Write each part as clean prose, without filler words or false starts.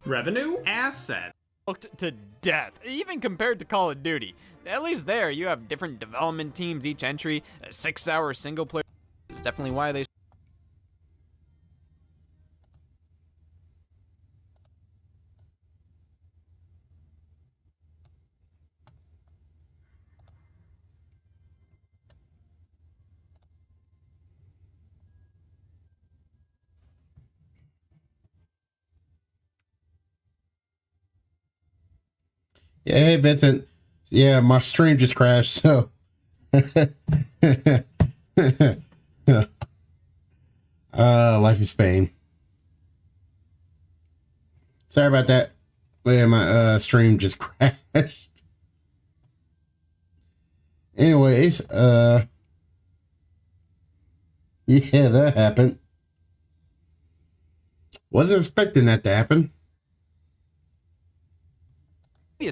Revenue asset. Looked to death, even compared to Call of Duty. At least there, you have different development teams each entry, a 6-hour single player. It's definitely why they... Yeah, hey Vincent. Yeah, my stream just crashed, so life is pain. Sorry about that. Yeah, my stream just crashed. Anyways, yeah, that happened. Wasn't expecting that to happen.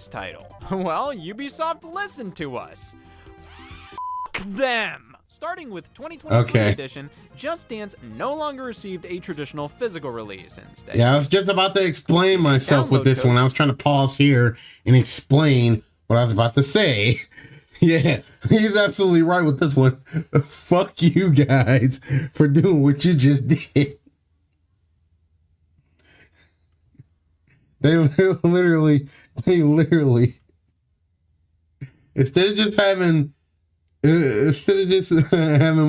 title. Well, Ubisoft listened to us. F them! Starting with 2023 edition, Just Dance no longer received a traditional physical release. Instead, yeah, I was just about to explain myself with this one. I was trying to pause here and explain what I was about to say. Yeah, he's absolutely right with this one. Fuck you guys for doing what you just did. They literally, instead of just having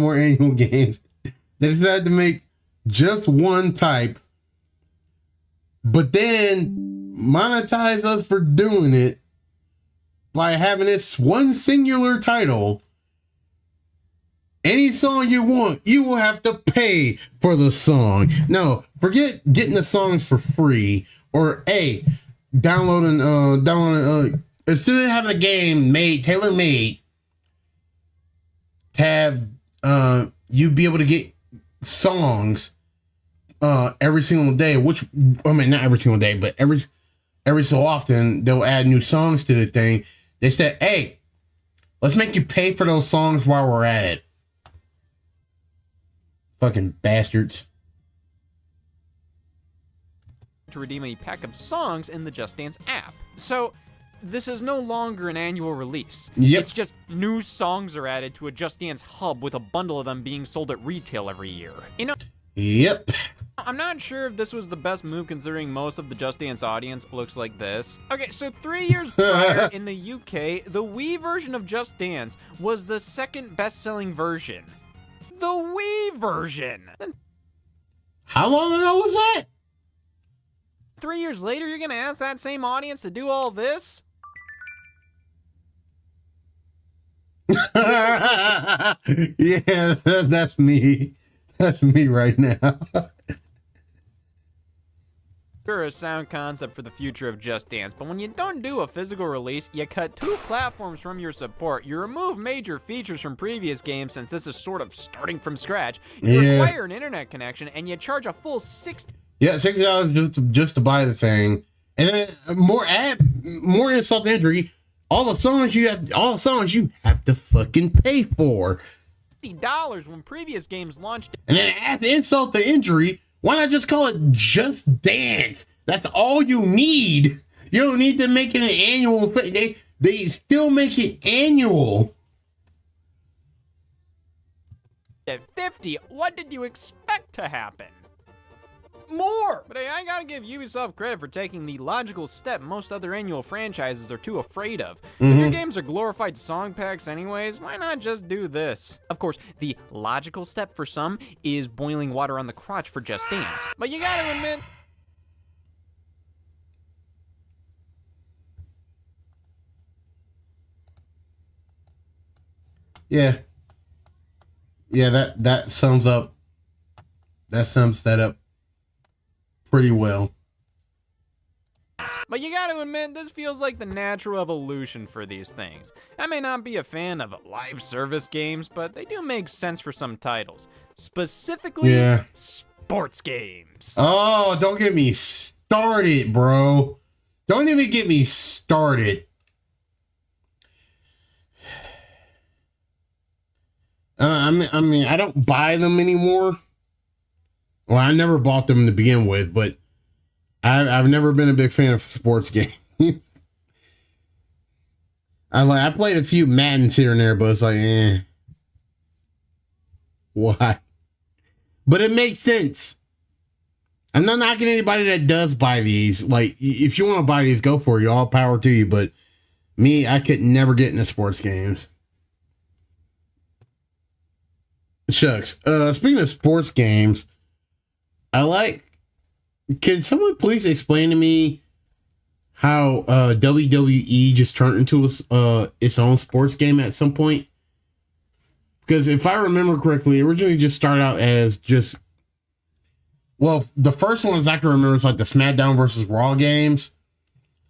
more annual games, they decided to make just one type, but then monetize us for doing it by having this one singular title. Any song you want, you will have to pay for the song. No, forget getting the songs for free. Or downloading instead of having a game tailor-made to have you be able to get songs every single day, which I mean not every single day, but every so often they'll add new songs to the thing. They said, hey, let's make you pay for those songs while we're at it. Fucking bastards. to redeem a pack of songs in the Just Dance app. So this is no longer an annual release. Yep. It's just new songs are added to a Just Dance hub with a bundle of them being sold at retail every year. You know? Yep. I'm not sure if this was the best move considering most of the Just Dance audience looks like this. Okay, so 3 years prior in the UK, the Wii version of Just Dance was the second best-selling version. The Wii version! How long ago was that? 3 years later, you're gonna ask that same audience to do all this? Yeah, that's me. That's me right now. Sure, a sound concept for the future of Just Dance, but when you don't do a physical release, you cut 2 platforms from your support, you remove major features from previous games since this is sort of starting from scratch, you require an internet connection, and you charge a full $60 just to buy the thing, and then more insult to injury. All the songs you have to fucking pay for. when previous games launched. And then add the insult to injury. Why not just call it Just Dance? That's all you need. You don't need to make it an annual thing. They still make it annual. At 50, what did you expect to happen? More! But hey, I gotta give Ubisoft credit for taking the logical step most other annual franchises are too afraid of. If your games are glorified song packs anyways, why not just do this? Of course, the logical step for some is boiling water on the crotch for Just Dance. But you gotta admit, Yeah, that sums that up pretty well. But you gotta admit, this feels like the natural evolution for these things. I may not be a fan of live service games, but they do make sense for some titles. Specifically, sports games. Oh, don't get me started, bro. Don't even get me started. I mean, I don't buy them anymore. Well, I never bought them to begin with, but I've never been a big fan of sports games. I played a few Maddens here and there, but it's like, why? But it makes sense. I'm not knocking anybody that does buy these. Like, if you want to buy these, go for it. All power to you. But me, I could never get into sports games. Shucks. Speaking of sports games, can someone please explain to me how WWE just turned into its own sports game at some point? Because if I remember correctly, it originally just started out as just, well, the first ones I can remember is like the SmackDown versus Raw games.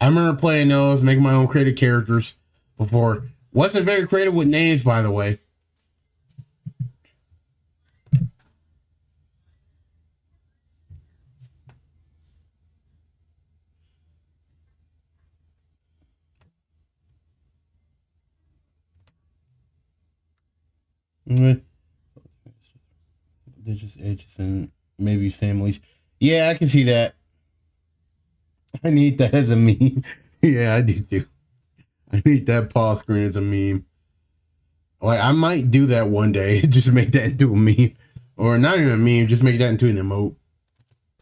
I remember playing those, making my own creative characters before. Wasn't very creative with names, by the way. Religious ages and maybe families. Yeah, I can see that. I need that as a meme. Yeah, I do too. I need that pause screen as a meme. Like, I might do that one day. Just make that into a meme. Or not even a meme, just make that into an emote.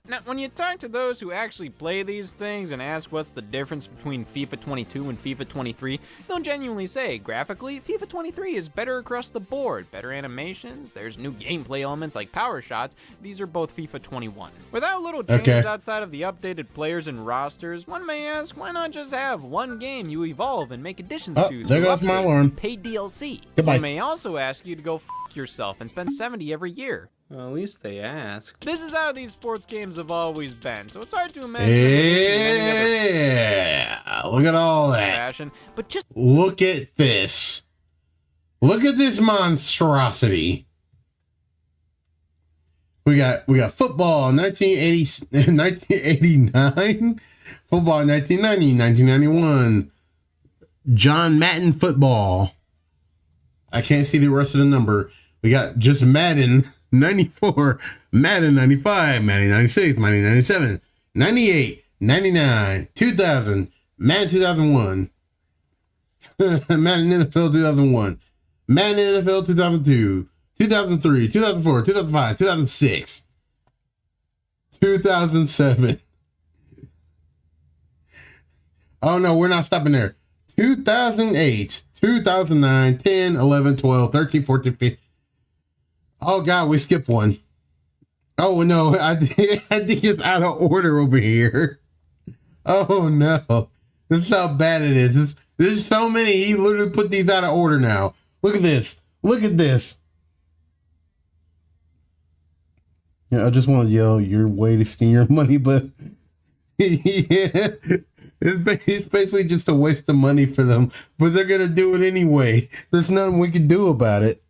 Now, when you talk to those who actually play these things and ask what's the difference between FIFA 22 and FIFA 23, they'll genuinely say, graphically, FIFA 23 is better across the board. Better animations, there's new gameplay elements like power shots. These are both FIFA 21. Without little changes outside of the updated players and rosters, one may ask, why not just have one game you evolve and make additions to? There goes my alarm. Paid DLC. Goodbye. One may also ask you to go yourself and spend $70 every year. Well, at least they asked. This is how these sports games have always been, so it's hard to imagine. Yeah, look at all that. Fashion, but just look at this. Look at this monstrosity. We got football 1989, football 1990, 1991. John Madden football. I can't see the rest of the number. We got just Madden 94, Madden 95, Madden 96, Madden 97, 98, 99, 2000, Madden 2001, Madden NFL 2001, Madden NFL 2002, 2003, 2004, 2005, 2006, 2007. Oh no, we're not stopping there. 2008, 2009, 10, 11, 12, 13, 14, 15. Oh God, we skipped one. Oh no, I think it's out of order over here. Oh no, this is how bad it is. There's so many. He literally put these out of order now. Look at this. Look at this. Yeah, I just want to yell, "You're wasting your money," but yeah, it's basically just a waste of money for them. But they're gonna do it anyway. There's nothing we can do about it.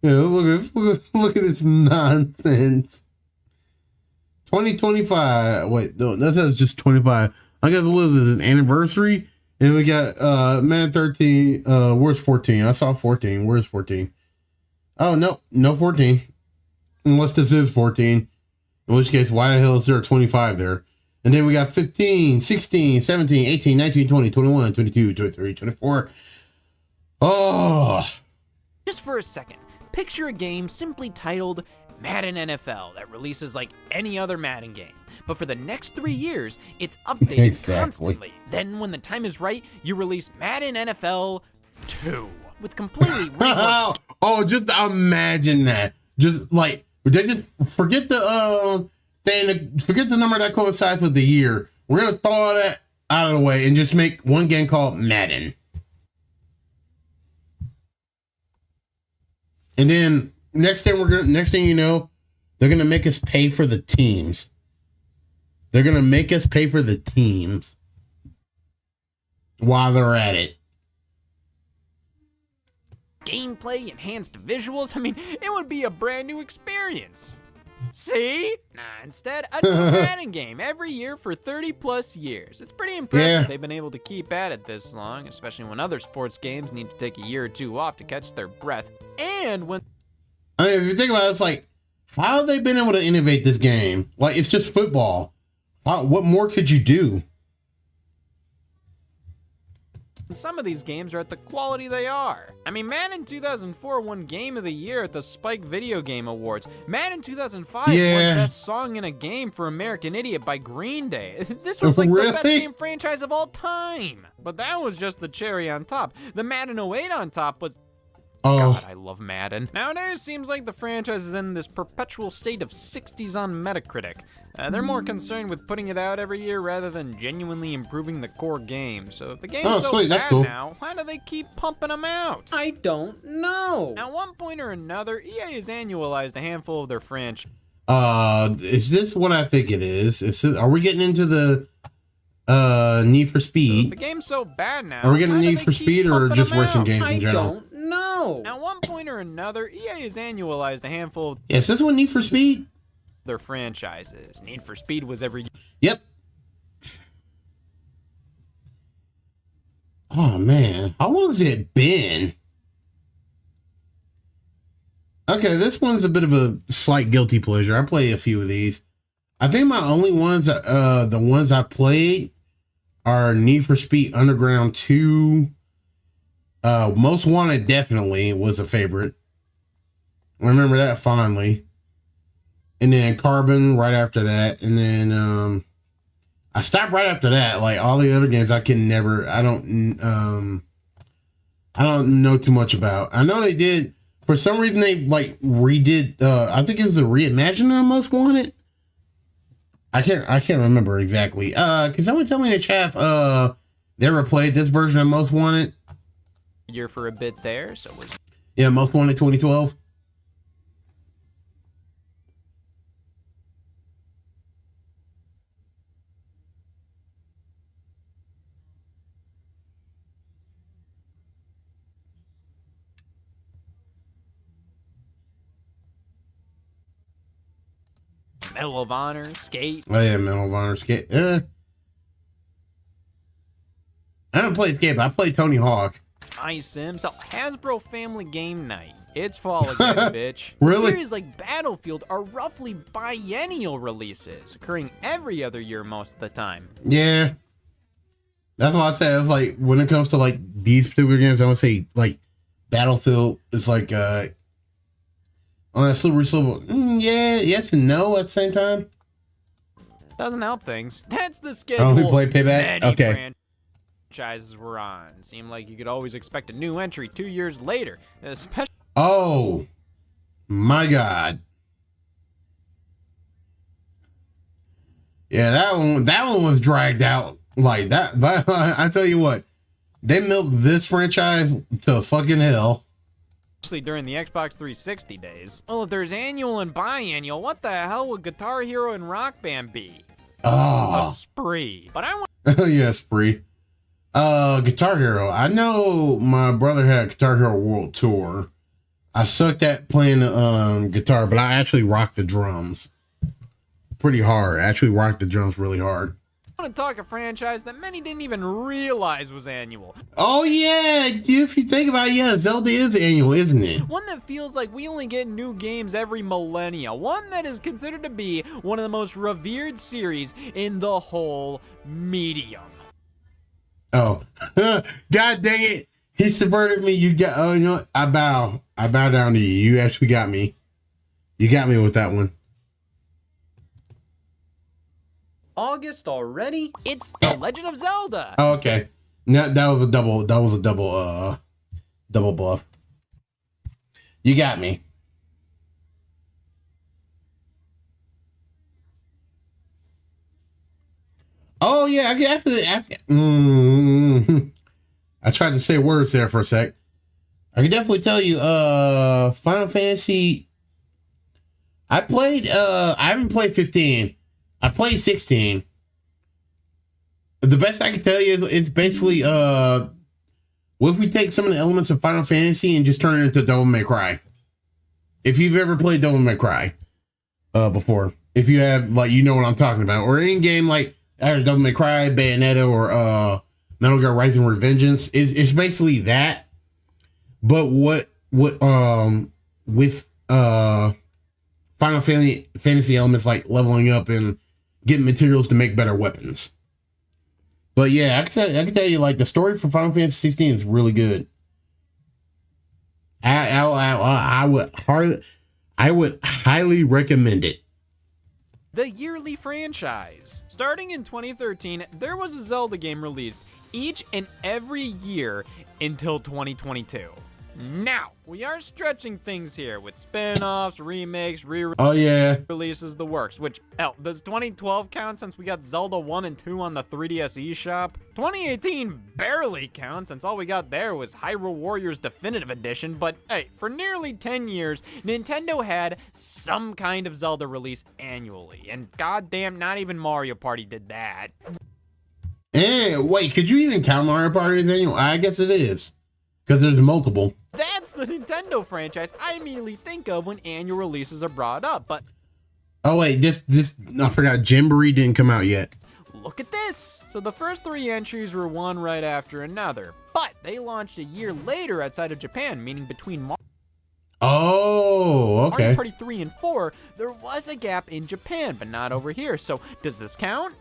Yeah, look at this nonsense. 2025. Wait, no, that's just 25. I guess what is it, an anniversary? And we got Man 13. Where's 14? I saw 14. Where's 14? Oh no 14. Unless this is 14. In which case, why the hell is there a 25 there? And then we got 15, 16, 17, 18, 19, 20, 21, 22, 23, 24. Oh. Just for a second. Picture a game simply titled Madden NFL that releases like any other Madden game. But for the next 3 years, it's updated constantly. Then when the time is right, you release Madden NFL 2 with completely reworked. Oh, just imagine that. Just like, they just forget the thing, forget the number that coincides with the year. We're going to throw all that out of the way and just make one game called Madden. And then next thing you know, they're gonna make us pay for the teams. They're gonna make us pay for the teams while they're at it. Gameplay, enhanced visuals. I mean, it would be a brand new experience. See? Nah, instead, a new Madden game every year for 30 plus years. It's pretty impressive they've been able to keep at it this long, especially when other sports games need to take a year or two off to catch their breath. And when... I mean, if you think about it, it's like, How have they been able to innovate this game? Like, it's just football. What more could you do? Some of these games are at the quality they are. I mean, Madden 2004 won Game of the Year at the Spike Video Game Awards. Madden 2005 won Best Song in a Game for American Idiot by Green Day. This was like the best game franchise of all time. But that was just the cherry on top. The Madden 08 on top was... God, I love Madden. Nowadays, it seems like the franchise is in this perpetual state of 60s on Metacritic. They're more concerned with putting it out every year rather than genuinely improving the core game. So if the game's so bad now, why do they keep pumping them out? I don't know. At one point or another, EA has annualized a handful of their franchise. Is this what I think it is? Are we getting into the Need for Speed? So the game's so bad now. Are we getting Need for Speed or just racing games in general? I don't know. At one point or another, EA has annualized a handful of is this one Need for Speed? Their franchises. Need for Speed was every... Yep. Oh, man. How long has it been? Okay, this one's a bit of a slight guilty pleasure. I play a few of these. I think my only ones, the ones I played are Need for Speed Underground 2. Most Wanted definitely was a favorite. I remember that fondly. And then Carbon right after that. And then I stopped right after that. Like all the other games I don't know too much about. I know they did, for some reason they like redid, I think it was the reimagining of Most Wanted. I can't remember exactly. Can someone tell me in the chat they ever played this version of Most Wanted? Year for a bit there, so yeah, Most Wanted 2012. Medal of Honor, Skate. Oh yeah, Medal of Honor, Skate. I don't play Skate, but I play Tony Hawk. iSims, Hasbro Family Game Night. It's fall again, bitch. Really? Series like Battlefield are roughly biennial releases, occurring every other year most of the time. Yeah. That's why I said it's like when it comes to like these particular games, I would say like Battlefield is like on that slippery slope. Yeah, yes and no at the same time. Doesn't help things. That's the schedule. Oh, we played Payback? Okay. Franchises were on. Seemed like you could always expect a new entry 2 years later. Especially. Oh, my God. Yeah, that one was dragged out like that. I tell you what, they milked this franchise to fucking hell. During the Xbox 360 days. Well, if there's annual and biannual, what the hell would Guitar Hero and Rock Band be? A spree. But I want. Yeah, spree. Guitar Hero. I know my brother had Guitar Hero World Tour. I sucked at playing guitar, but I actually rocked the drums pretty hard. I actually rocked the drums really hard. I want to talk a franchise that many didn't even realize was annual. Oh yeah, if you think about it, yeah, Zelda is annual, isn't it? One that feels like we only get new games every millennia. One that is considered to be one of the most revered series in the whole medium. Oh, God dang it. He subverted me. You got, oh, you know what? I bow down to you. You actually got me. You got me with that one. August already? It's The Legend of Zelda. Oh, okay. That was a double bluff. You got me. Oh yeah, I tried to say words there for a sec. I can definitely tell you, Final Fantasy. I haven't played 15. I played 16. The best I can tell you is it's basically, what if we take some of the elements of Final Fantasy and just turn it into Devil May Cry? If you've ever played Devil May Cry, before, if you have, like, you know what I'm talking about, or any game like either Devil May Cry, Bayonetta, or, Metal Gear Rising: Revengeance, it's basically that. But with Final Final Fantasy elements like leveling up and getting materials to make better weapons. But yeah, I can tell you, like, the story for Final Fantasy 16 is really good. I would highly recommend it. The yearly franchise. Starting in 2013, there was a Zelda game released each and every year until 2022. Now, we are stretching things here with spin-offs, remakes, releases, the works, which, hell, does 2012 count since we got Zelda 1 and 2 on the 3DS eShop? 2018 barely counts since all we got there was Hyrule Warriors Definitive Edition, but hey, for nearly 10 years, Nintendo had some kind of Zelda release annually, and goddamn, not even Mario Party did that. Wait, could you even count Mario Party as annual? I guess it is, because there's multiple. That's the Nintendo franchise I immediately think of when annual releases are brought up, but... Oh wait, this I forgot, Jamboree didn't come out yet. Look at this! So the first 3 entries were one right after another, but they launched a year later outside of Japan, meaning between Mario Party 3 and 4, there was a gap in Japan, but not over here, so does this count?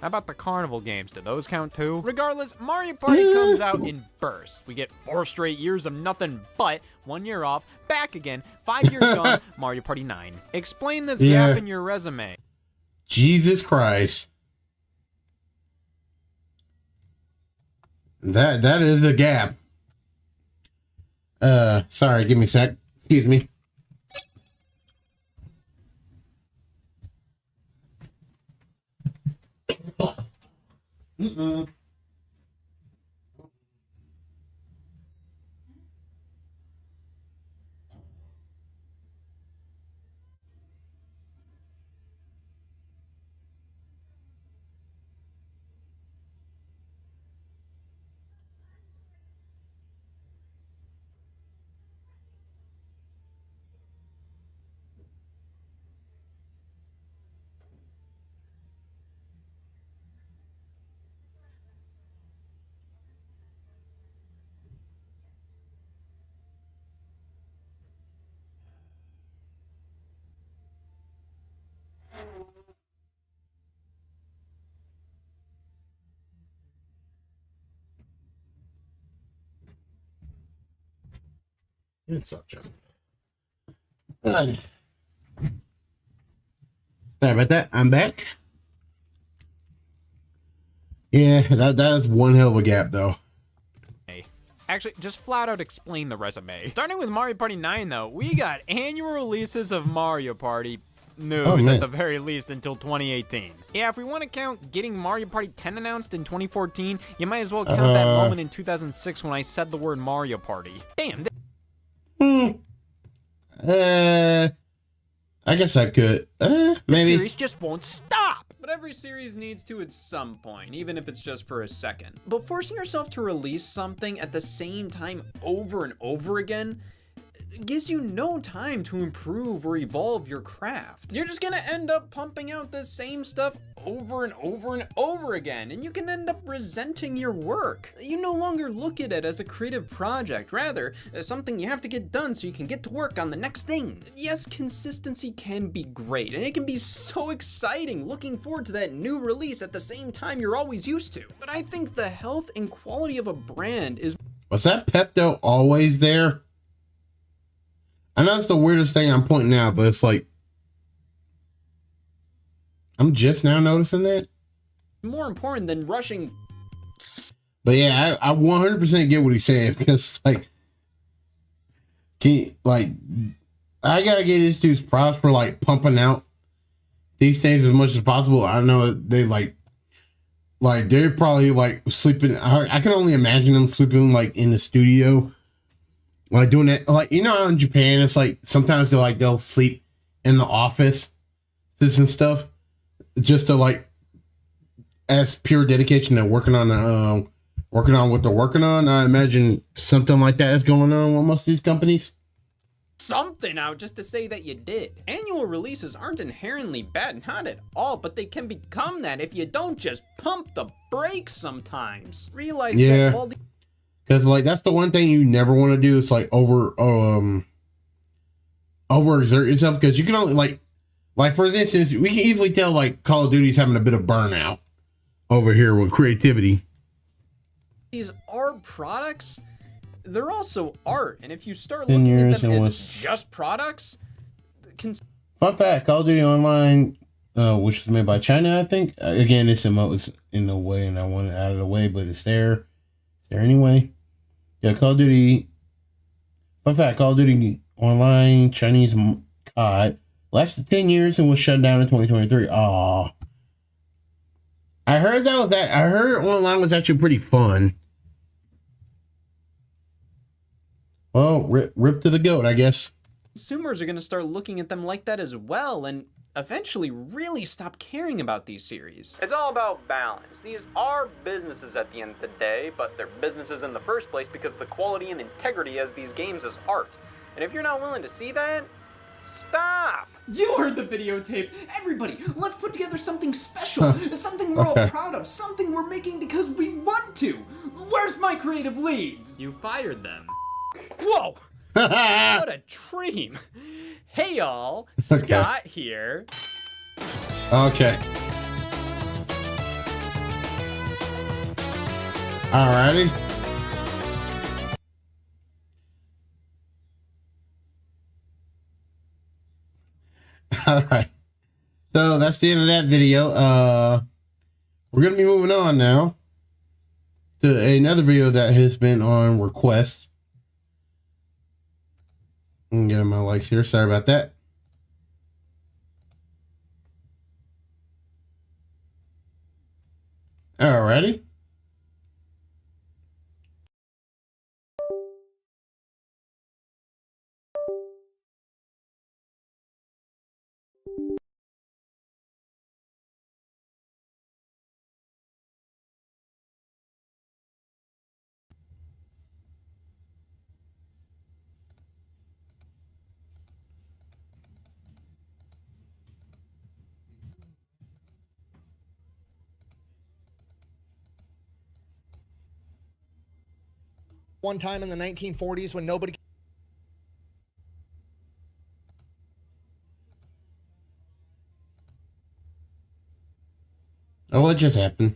How about the Carnival games? Do those count too? Regardless, Mario Party comes out in bursts. We get 4 straight years of nothing but 1 year off, back again, 5 years gone, Mario Party 9. Explain this gap in your resume. Jesus Christ. That is a gap. Sorry, give me a sec. Excuse me. It's such a... Sorry about that. I'm back. Yeah, that's one hell of a gap, though. Actually, just flat out explain the resume. Starting with Mario Party 9, though, we got annual releases of Mario Party news at the very least until 2018. Yeah, if we want to count getting Mario Party 10 announced in 2014, you might as well count that moment in 2006 when I said the word Mario Party. Damn. I guess I could. Maybe. The series just won't stop. But every series needs to at some point, even if it's just for a second. But forcing yourself to release something at the same time over and over again gives you no time to improve or evolve your craft. You're just gonna end up pumping out the same stuff over and over and over again, and you can end up resenting your work. You no longer look at it as a creative project, rather as something you have to get done so you can get to work on the next thing. Yes, consistency can be great, and it can be so exciting looking forward to that new release at the same time you're always used to. But I think the health and quality of a brand is... Was that Pepto always there? I know it's the weirdest thing I'm pointing out, but it's like, I'm just now noticing that. more important than rushing. But yeah, I 100% get what he's saying, because like, I gotta get these dudes props for like pumping out these things as much as possible. I know they like they're probably like sleeping. I can only imagine them sleeping like in the studio, like doing that. Like, you know, in Japan, it's like sometimes they'll sleep in the office, this and stuff, just to like as pure dedication to working on what they're working on. I imagine something like that is going on with most of these companies. Something out just to say that you did. Annual releases aren't inherently bad, not at all, but they can become that if you don't just pump the brakes sometimes. Realize that all the... Because like that's the one thing you never want to do. It's like overexert yourself because you can only like for instance, we can easily tell like Call of Duty's having a bit of burnout over here with creativity. These are products. They're also art, and if you start looking at them as just products, fun fact: Call of Duty Online, which was made by China, I think. Again, it's in the way, and I want it out of the way, but it's there. It's there anyway. Yeah, Call of Duty. Fun fact: Call of Duty Online, Chinese COD, lasted 10 years and was shut down in 2023. Aw. I heard I heard online was actually pretty fun. Well, rip to the goat, I guess. Consumers are going to start looking at them like that as well, and eventually really stop caring about these series. It's all about balance. These are businesses at the end of the day, but they're businesses in the first place because of the quality and integrity as these games as art. And if you're not willing to see that, stop! You heard the videotape! Everybody, let's put together something special, something we're all proud of, something we're making because we want to! Where's my creative leads? You fired them. Whoa! What a dream! Hey y'all, Scott here. Okay. Alrighty. Alright. So that's the end of that video. We're gonna be moving on now to another video that has been on request. I'm getting my likes here. Sorry about that. Alrighty. One time in the 1940s when nobody... Oh, what just happened?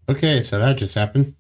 Okay, so that just happened.